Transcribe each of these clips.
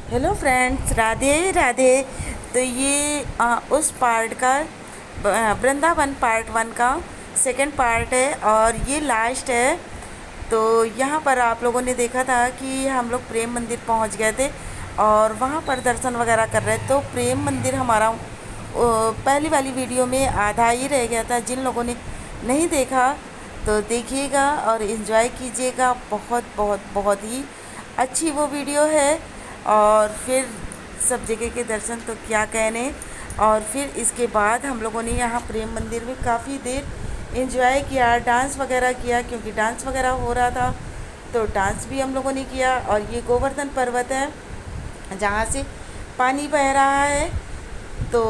Hello friends, Radhe Radhe. तो ये उस पार्ट का वृंदावन पार्ट 1 का सेकंड पार्ट है और ये लास्ट है। तो यहाँ पर आप लोगों ने देखा था कि हम लोग प्रेम मंदिर पहुँच गए थे और वहाँ पर दर्शन वगैरह कर रहे थे। तो प्रेम मंदिर हमारा पहली वाली वीडियो में आधा ही रह गया था। जिन लोगों ने नहीं देखा तो देखिएगा और इन्जॉय कीजिएगा। बहुत बहुत बहुत ही अच्छी वो वीडियो है। और फिर सब जगह के दर्शन तो क्या कहने। और फिर इसके बाद हम लोगों ने यहाँ प्रेम मंदिर में काफ़ी देर एंजॉय किया, डांस वगैरह किया, क्योंकि डांस वगैरह हो रहा था तो डांस भी हम लोगों ने किया। और ये गोवर्धन पर्वत है जहाँ से पानी बह रहा है। तो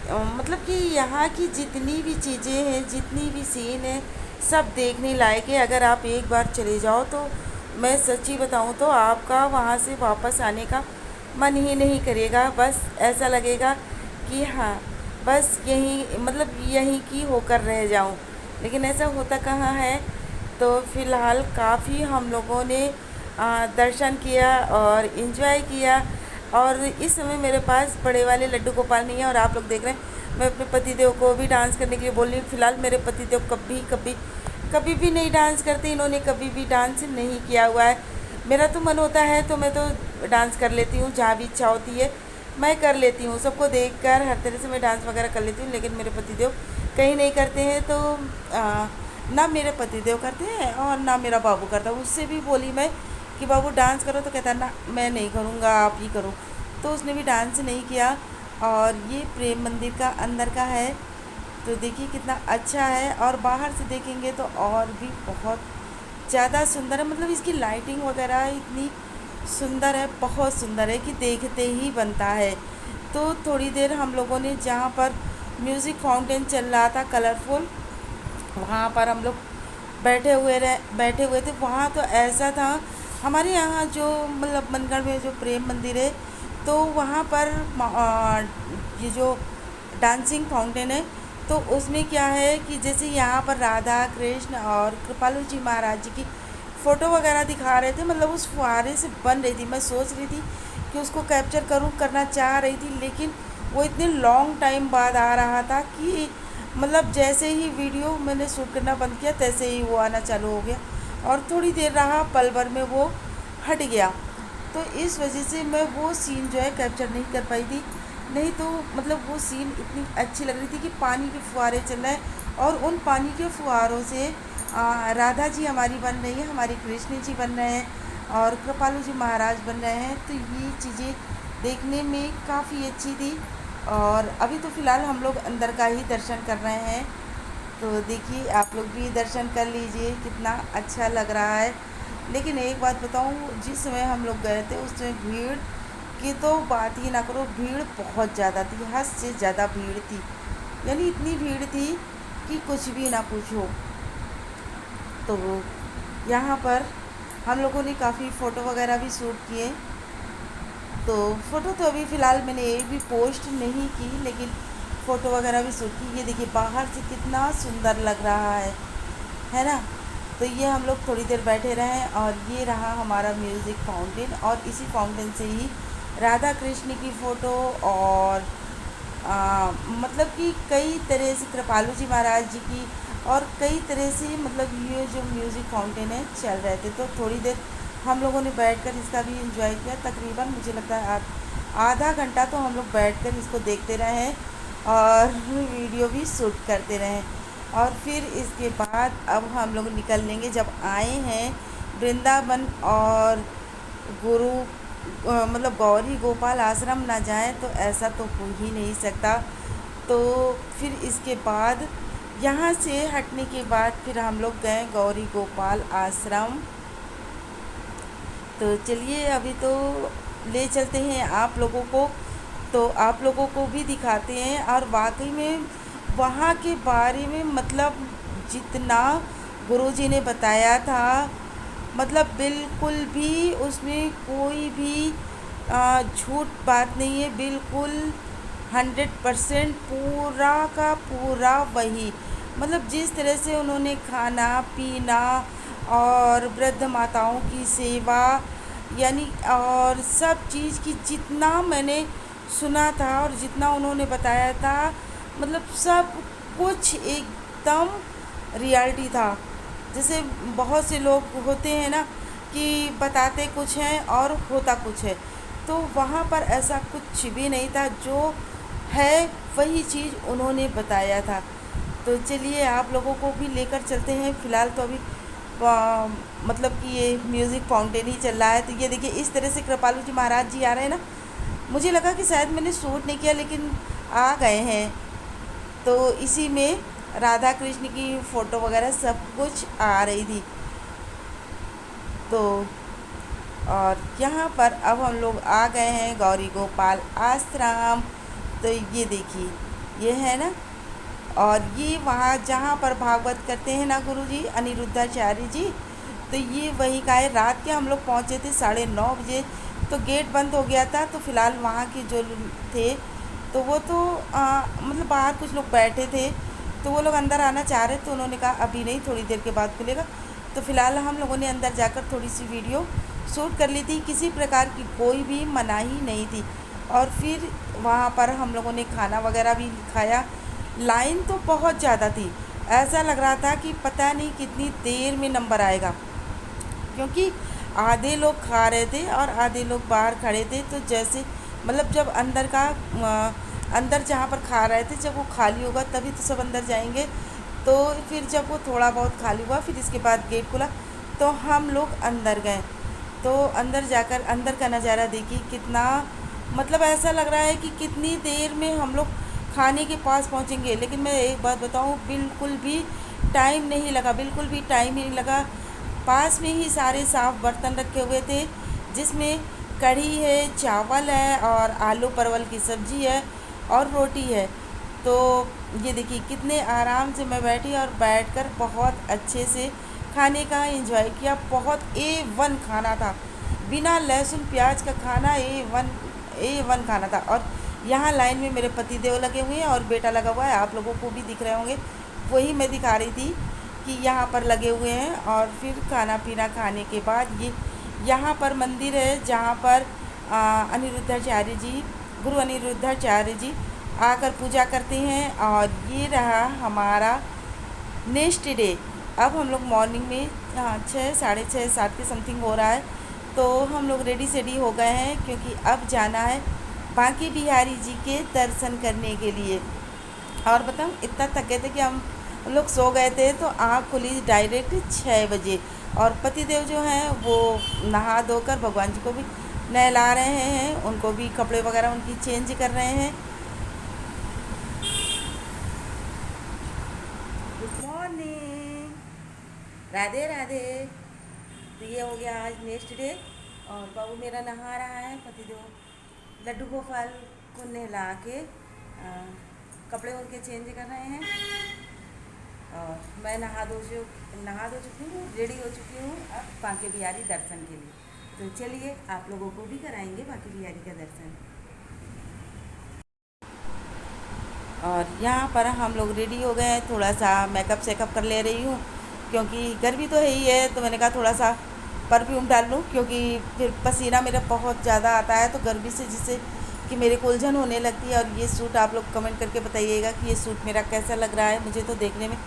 मतलब कि यहाँ की जितनी भी चीज़ें हैं, जितनी भी सीन है, सब देखने लायक है। अगर आप एक बार चले जाओ तो मैं सच्ची बताऊँ तो आपका वहाँ से वापस आने का मन ही नहीं करेगा। बस ऐसा लगेगा कि हाँ, बस यहीं मतलब यहीं की होकर रह जाऊँ। लेकिन ऐसा होता कहाँ है। तो फ़िलहाल काफ़ी हम लोगों ने दर्शन किया और इन्जॉय किया। और इस समय मेरे पास बड़े वाले लड्डू गोपाल नहीं है और आप लोग देख रहे हैं मैं अपने पतिदेव को भी डांस करने के लिए बोल रही हूँ। फ़िलहाल मेरे पतिदेव कभी कभी कभी भी नहीं डांस करते। इन्होंने कभी भी डांस नहीं किया हुआ है। मेरा तो मन होता है तो मैं तो डांस कर लेती हूँ, जहाँ भी इच्छा होती है मैं कर लेती हूँ। सबको देखकर हर तरह से मैं डांस वगैरह कर लेती हूँ। लेकिन मेरे पतिदेव कहीं नहीं करते हैं। तो ना मेरे पतिदेव करते हैं और ना मेरा बाबू करता। उससे भी बोली मैं कि बाबू डांस करो तो कहता है ना, मैं नहीं करूँगा, आप ही करो। तो उसने भी डांस नहीं किया। और ये प्रेम मंदिर का अंदर का है। तो देखिए कितना अच्छा है। और बाहर से देखेंगे तो और भी बहुत ज़्यादा सुंदर है। मतलब इसकी लाइटिंग वगैरह इतनी सुंदर है, बहुत सुंदर है कि देखते ही बनता है। तो थोड़ी देर हम लोगों ने जहाँ पर म्यूज़िक फाउंटेन चल रहा था कलरफुल, वहाँ पर हम लोग बैठे हुए थे। वहाँ तो ऐसा था, हमारे यहाँ जो मतलब मनगढ़ में जो प्रेम मंदिर है तो वहाँ पर ये जो डांसिंग फाउंटेन है तो उसमें क्या है कि जैसे यहाँ पर राधा कृष्ण और कृपालु जी महाराज जी की फ़ोटो वगैरह दिखा रहे थे। मतलब उस फुहारे से बन रही थी। मैं सोच रही थी कि उसको कैप्चर करूँ, करना चाह रही थी, लेकिन वो इतने लॉन्ग टाइम बाद आ रहा था कि मतलब जैसे ही वीडियो मैंने शूट करना बंद किया तैसे ही वो आना चालू हो गया और थोड़ी देर रहा, पल भर में वो हट गया। तो इस वजह से मैं वो सीन जो है कैप्चर नहीं कर पाई थी। नहीं तो मतलब वो सीन इतनी अच्छी लग रही थी कि पानी के फुहारे चल रहे हैं और उन पानी के फुहारों से राधा जी हमारी बन रही है, हमारी कृष्ण जी बन रहे हैं और कृपालु जी महाराज बन रहे हैं। तो ये चीज़ें देखने में काफ़ी अच्छी थी। और अभी तो फ़िलहाल हम लोग अंदर का ही दर्शन कर रहे हैं। तो देखिए आप लोग भी दर्शन कर लीजिए, कितना अच्छा लग रहा है। लेकिन एक बात बताऊँ, जिस समय हम लोग गए थे उस समय भीड़ की तो बात ही ना करो। भीड़ बहुत ज़्यादा थी, हद से ज़्यादा भीड़ थी। यानी इतनी भीड़ थी कि कुछ भी ना पूछो। तो यहाँ पर हम लोगों ने काफ़ी फ़ोटो वगैरह भी शूट किए। तो फ़ोटो तो अभी फ़िलहाल मैंने एक भी पोस्ट नहीं की, लेकिन फ़ोटो वगैरह भी शूट की। ये देखिए बाहर से कितना सुंदर लग रहा है ना। तो ये हम लोग थोड़ी देर बैठे रहे और ये रहा हमारा म्यूज़िक फाउंटेन। और इसी फाउंटेन से ही राधा कृष्ण की फ़ोटो और मतलब कि कई तरह से कृपालु जी महाराज जी की और कई तरह से मतलब ये जो म्यूज़िक फाउंटेन है चल रहे थे। तो थोड़ी देर हम लोगों ने बैठकर इसका भी एंजॉय किया। तकरीबन मुझे लगता है आधा घंटा तो हम लोग बैठकर इसको देखते रहे हैं और वीडियो भी शूट करते रहे। और फिर इसके बाद अब हम लोग निकल लेंगे। जब आए हैं वृंदावन और गुरु मतलब गौरी गोपाल आश्रम ना जाएं तो ऐसा तो हो ही नहीं सकता। तो फिर इसके बाद यहाँ से हटने के बाद फिर हम लोग गए गौरी गोपाल आश्रम। तो चलिए अभी तो ले चलते हैं आप लोगों को, तो आप लोगों को भी दिखाते हैं। और वाकई में वहाँ के बारे में मतलब जितना गुरुजी ने बताया था, मतलब बिल्कुल भी उसमें कोई भी झूठ बात नहीं है। बिल्कुल 100% पूरा का पूरा वही, मतलब जिस तरह से उन्होंने खाना पीना और वृद्ध माताओं की सेवा, यानी और सब चीज़ की जितना मैंने सुना था और जितना उन्होंने बताया था, मतलब सब कुछ एकदम रियलिटी था। जैसे बहुत से लोग होते हैं ना कि बताते कुछ हैं और होता कुछ है, तो वहाँ पर ऐसा कुछ भी नहीं था, जो है वही चीज़ उन्होंने बताया था। तो चलिए आप लोगों को भी लेकर चलते हैं। फ़िलहाल तो अभी मतलब कि ये म्यूज़िक फाउंटेन ही चल रहा है। तो ये देखिए इस तरह से कृपालु जी महाराज जी आ रहे हैं ना। मुझे लगा कि शायद मैंने शूट नहीं किया, लेकिन आ गए हैं। तो इसी में राधा कृष्ण की फ़ोटो वगैरह सब कुछ आ रही थी। तो और यहाँ पर अब हम लोग आ गए हैं गौरी गोपाल आश्रम। तो ये देखिए ये है ना, और ये वहाँ जहाँ पर भागवत करते हैं ना गुरु जी अनिरुद्धाचार्य जी, तो ये वहीं का है। रात के हम लोग पहुँचे थे 9:30 बजे, तो गेट बंद हो गया था। तो फ़िलहाल वहाँ के जो थे तो वो तो मतलब बाहर कुछ लोग बैठे थे, तो वो लोग अंदर आना चाह रहे, तो उन्होंने कहा अभी नहीं, थोड़ी देर के बाद खुलेगा। तो फ़िलहाल हम लोगों ने अंदर जाकर थोड़ी सी वीडियो शूट कर ली थी। किसी प्रकार की कोई भी मनाही नहीं थी। और फिर वहाँ पर हम लोगों ने खाना वगैरह भी खाया। लाइन तो बहुत ज़्यादा थी, ऐसा लग रहा था कि पता नहीं कितनी देर में नंबर आएगा, क्योंकि आधे लोग खा रहे थे और आधे लोग बाहर खड़े थे। तो जैसे मतलब जब अंदर का अंदर जहाँ पर खा रहे थे, जब वो खाली होगा तभी तो सब अंदर जाएंगे। तो फिर जब वो थोड़ा बहुत खाली हुआ, फिर इसके बाद गेट खुला, तो हम लोग अंदर गए। तो अंदर जाकर अंदर का नज़ारा देखिए कितना, मतलब ऐसा लग रहा है कि कितनी देर में हम लोग खाने के पास पहुंचेंगे। लेकिन मैं एक बात बताऊं, बिल्कुल भी टाइम नहीं लगा, बिल्कुल भी टाइम नहीं लगा। पास में ही सारे साफ़ बर्तन रखे हुए थे, जिसमें कढ़ी है, चावल है और आलू परवल की सब्ज़ी है और रोटी है। तो ये देखिए कितने आराम से मैं बैठी और बैठकर बहुत अच्छे से खाने का एंजॉय किया। बहुत A1 खाना था, बिना लहसुन प्याज का खाना, A1 खाना था। और यहाँ लाइन में मेरे पति देव लगे हुए हैं और बेटा लगा हुआ है, आप लोगों को भी दिख रहे होंगे, वही मैं दिखा रही थी कि यहाँ पर लगे हुए हैं। और फिर खाना पीना खाने के बाद ये यहाँ पर मंदिर है, जहाँ पर अनिरुद्धाचार्य जी, गुरु अनिरुद्धाचार्य जी आकर पूजा करते हैं। और ये रहा हमारा नेक्स्ट डे। अब हम लोग मॉर्निंग में 6, साढ़े 6, 7 के समथिंग हो रहा है, तो हम लोग रेडी सेडी हो गए हैं, क्योंकि अब जाना है बांके बिहारी जी के दर्शन करने के लिए। और बताऊँ इतना थके थे कि हम लोग सो गए थे, तो आँख खुली डायरेक्ट 6 बजे। और पतिदेव जो हैं वो नहा धोकर भगवान जी को भी नहला रहे हैं, उनको भी कपड़े वगैरह उनकी चेंज कर रहे हैं। Good morning, Radhe Radhe. तो ये हो गया आज नेक्स्ट डे, और बाबू मेरा नहा रहा है, पतिदेव लड्डू गोपाल को नहला के कपड़े उनके चेंज कर रहे हैं। और मैं नहा धो चुकी हूँ, रेडी हो चुकी हूँ अब बांके बिहारी दर्शन के लिए। तो चलिए आप लोगों को भी कराएंगे बांके बिहारी का दर्शन। और यहाँ पर हम लोग रेडी हो गए हैं, थोड़ा सा मेकअप सेकअप कर ले रही हूँ, क्योंकि गर्मी तो है ही है। तो मैंने कहा थोड़ा सा परफ्यूम डाल लूँ, क्योंकि फिर पसीना मेरा बहुत ज़्यादा आता है, तो गर्मी से जिससे कि मेरे को उलझन होने लगती है। और ये सूट आप लोग कमेंट करके बताइएगा कि ये सूट मेरा कैसा लग रहा है। मुझे तो देखने में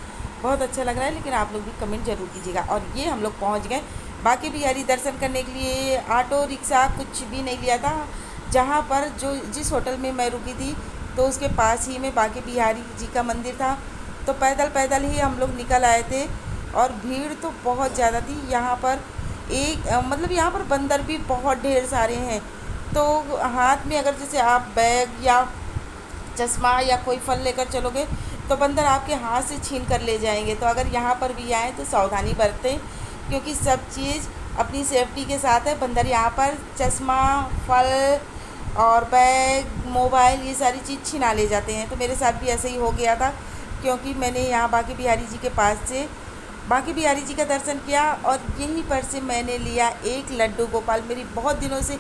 बहुत अच्छा लग रहा है, लेकिन आप लोग भी कमेंट ज़रूर कीजिएगा। और ये हम लोग पहुँच गए बांके बिहारी दर्शन करने के लिए। ऑटो रिक्शा कुछ भी नहीं लिया था। जहाँ पर जिस होटल में मैं रुकी थी, तो उसके पास ही में बांके बिहारी जी का मंदिर था। तो पैदल पैदल ही हम लोग निकल आए थे, और भीड़ तो बहुत ज़्यादा थी। यहाँ पर मतलब यहाँ पर बंदर भी बहुत ढेर सारे हैं। तो हाथ में अगर जैसे आप बैग या चश्मा या कोई फल लेकर चलोगे, तो बंदर आपके हाथ से छीन कर ले जाएंगे। तो अगर यहाँ पर भी आएँ तो सावधानी बरतें, क्योंकि सब चीज़ अपनी सेफ्टी के साथ है। बंदर यहाँ पर चश्मा, फल और बैग, मोबाइल, ये सारी चीज़ छिना ले जाते हैं। तो मेरे साथ भी ऐसे ही हो गया था, क्योंकि मैंने यहाँ बांके बिहारी जी के पास से बांके बिहारी जी का दर्शन किया, और यहीं पर से मैंने लिया एक लड्डू गोपाल। मेरी बहुत दिनों से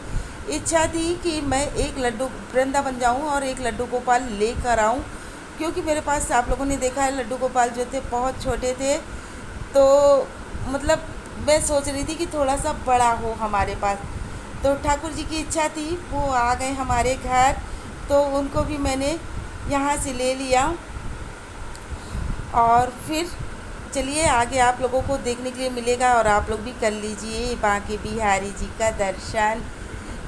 इच्छा थी कि मैं एक लड्डू वृंदावन जाऊँ और एक लड्डू गोपाल लेकर आऊँ, क्योंकि मेरे पास आप लोगों ने देखा है लड्डू गोपाल जो थे बहुत छोटे थे। तो मतलब मैं सोच रही थी कि थोड़ा सा बड़ा हो हमारे पास। तो ठाकुर जी की इच्छा थी, वो आ गए हमारे घर, तो उनको भी मैंने यहाँ से ले लिया। और फिर चलिए आगे आप लोगों को देखने के लिए मिलेगा, और आप लोग भी कर लीजिए बांके बिहारी जी का दर्शन,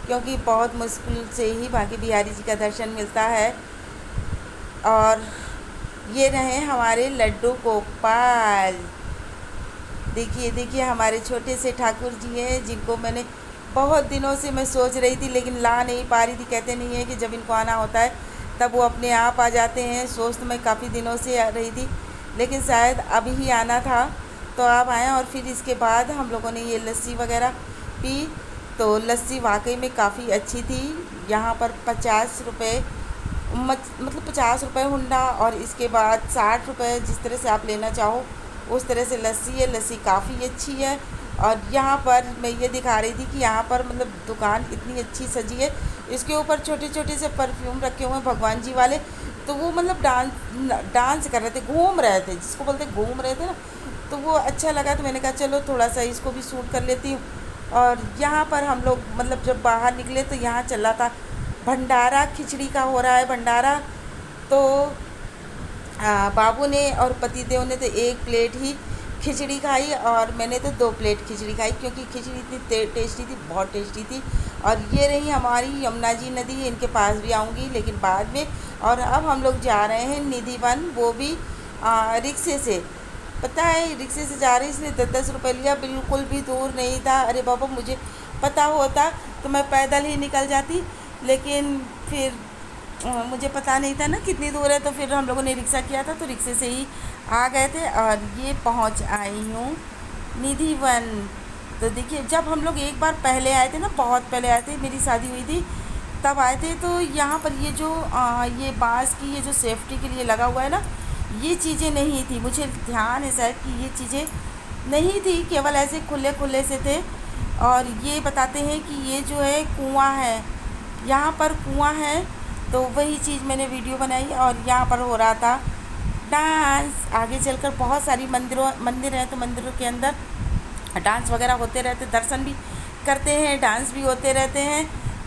क्योंकि बहुत मुश्किल से ही बांके बिहारी जी का दर्शन मिलता है। और ये रहे हमारे लड्डू गोपाल। देखिए देखिए हमारे छोटे से ठाकुर जी हैं, जिनको मैंने बहुत दिनों से मैं सोच रही थी लेकिन ला नहीं पा रही थी। कहते नहीं है कि जब इनको आना होता है तब वो अपने आप आ जाते हैं। सोच तो मैं काफ़ी दिनों से आ रही थी, लेकिन शायद अभी ही आना था, तो आप आए। और फिर इसके बाद हम लोगों ने ये लस्सी वगैरह पी, तो लस्सी वाकई में काफ़ी अच्छी थी। यहाँ पर 50 रुपये मतलब 50 रुपये हुंडा, और इसके बाद 60 रुपये, जिस तरह से आप लेना चाहो उस तरह से लस्सी है। लस्सी काफ़ी अच्छी है। और यहाँ पर मैं ये दिखा रही थी कि यहाँ पर मतलब दुकान इतनी अच्छी सजी है, इसके ऊपर छोटे छोटे से परफ्यूम रखे हुए हैं भगवान जी वाले। तो वो मतलब डांस कर रहे थे, घूम रहे थे, जिसको बोलते घूम रहे थे ना, तो वो अच्छा लगा। तो मैंने कहा चलो थोड़ा सा इसको भी शूट कर लेती हूँ। और यहाँ पर हम लोग मतलब जब बाहर निकले तो यहाँ चला था भंडारा, खिचड़ी का हो रहा है भंडारा। तो बाबू ने और पतिदेव ने तो 1 प्लेट ही खिचड़ी खाई, और मैंने तो 2 प्लेट खिचड़ी खाई, क्योंकि खिचड़ी इतनी टेस्टी थी, बहुत टेस्टी थी। और ये रही हमारी यमुना जी नदी, इनके पास भी आऊँगी लेकिन बाद में। और अब हम लोग जा रहे हैं निधि वन, वो भी रिक्शे से। पता है रिक्शे से जा रही, इसने 10-10 रुपये लिया, बिल्कुल भी दूर नहीं था। अरे बाबा, मुझे पता होता तो मैं पैदल ही निकल जाती, लेकिन फिर मुझे पता नहीं था ना कितनी दूर है, तो फिर हम लोगों ने रिक्शा किया था, तो रिक्शे से ही आ गए थे। और ये पहुंच आई हूँ निधि वन। तो देखिए जब हम लोग एक बार पहले आए थे ना, बहुत पहले आए थे, मेरी शादी हुई थी तब आए थे, तो यहाँ पर ये जो ये बांस की ये जो सेफ्टी के लिए लगा हुआ है ना, ये चीज़ें नहीं थी। मुझे ध्यान है शायद कि ये चीज़ें नहीं थी, केवल ऐसे खुले खुले से थे। और ये बताते हैं कि ये जो है कुआं है, यहाँ पर कुआं है, तो वही चीज़ मैंने वीडियो बनाई। और यहाँ पर हो रहा था डांस। आगे चलकर बहुत सारी मंदिर हैं, तो मंदिरों के अंदर डांस वगैरह होते रहते, दर्शन भी करते हैं, डांस भी होते रहते हैं।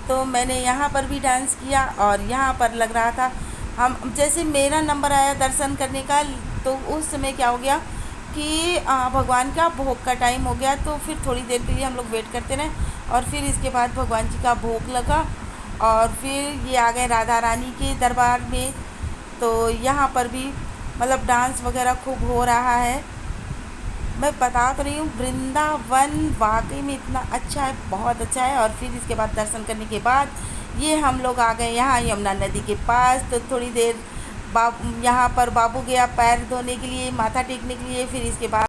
तो मैंने यहाँ पर भी डांस किया। और यहाँ पर लग रहा था हम जैसे मेरा नंबर आया दर्शन करने का, तो उस समय क्या हो गया कि भगवान का भोग का टाइम हो गया। तो फिर थोड़ी देर के लिए हम लोग वेट करते रहे, और फिर इसके बाद भगवान जी का भोग लगा, और फिर ये आ गए राधा रानी के दरबार में। तो यहाँ पर भी मतलब डांस वगैरह खूब हो रहा है। मैं बता तो रही हूँ, वृंदावन वाकई में इतना अच्छा है, बहुत अच्छा है। और फिर इसके बाद दर्शन करने के बाद ये हम लोग आ गए यहाँ यमुना नदी के पास। तो थोड़ी देर यहाँ पर बाबू गया पैर धोने के लिए, माथा टेकने के लिए। फिर इसके बाद